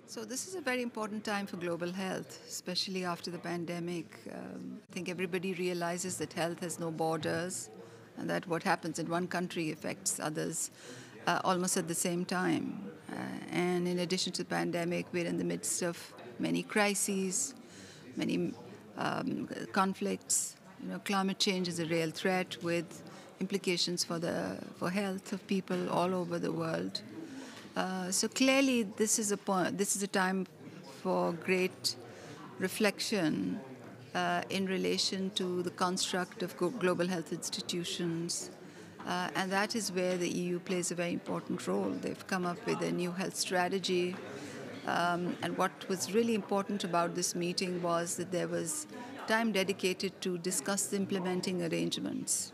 So this is a very important time for global health, especially after the pandemic. I think everybody realizes that health has no borders and that what happens in one country affects others almost at the same time. And in addition to the pandemic, we're in the midst of many crises, many conflicts. Climate change is a real threat with implications for health of people all over the world. So clearly, this is a time for great reflection in relation to the construct of global health institutions, and that is where the EU plays a very important role. They've come up with a new health strategy, and what was really important about this meeting was that there was time dedicated to discuss the implementing arrangements.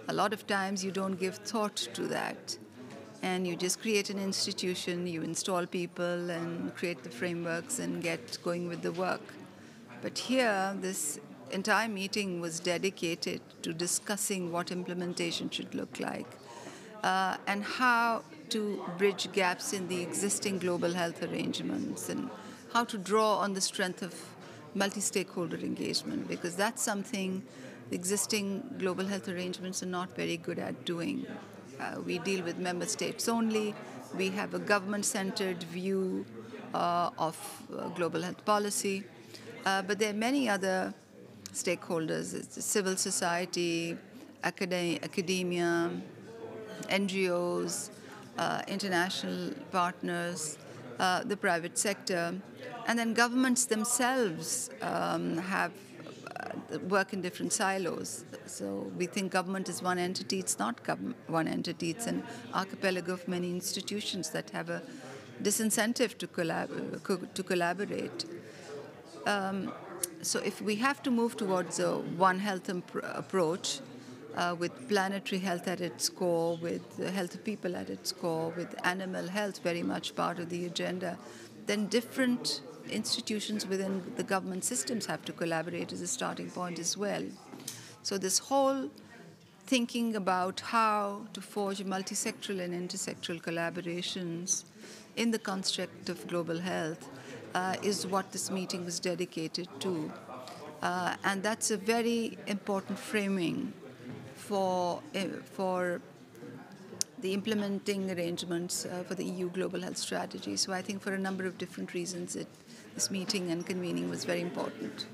A lot of times you don't give thought to that. And you just create an institution, you install people and create the frameworks and get going with the work. But here, this entire meeting was dedicated to discussing what implementation should look like and how to bridge gaps in the existing global health arrangements and how to draw on the strength of multi-stakeholder engagement, because that's something the existing global health arrangements are not very good at doing. We deal with member states only. We have a government-centered view of global health policy. But there are many other stakeholders. It's civil society, academia, NGOs, international partners, the private sector. And then governments themselves have work in different silos. So we think government is one entity. It's not one entity. It's an archipelago of many institutions that have a disincentive to collaborate. So if we have to move towards a One Health approach with planetary health at its core, with the health of people at its core, with animal health very much part of the agenda, then different institutions within the government systems have to collaborate as a starting point as well. So this whole thinking about how to forge multisectoral and intersectoral collaborations in the construct of global health is what this meeting was dedicated to. And that's a very important framing for the implementing arrangements for the EU Global Health Strategy. So I think for a number of different reasons, this meeting and convening was very important.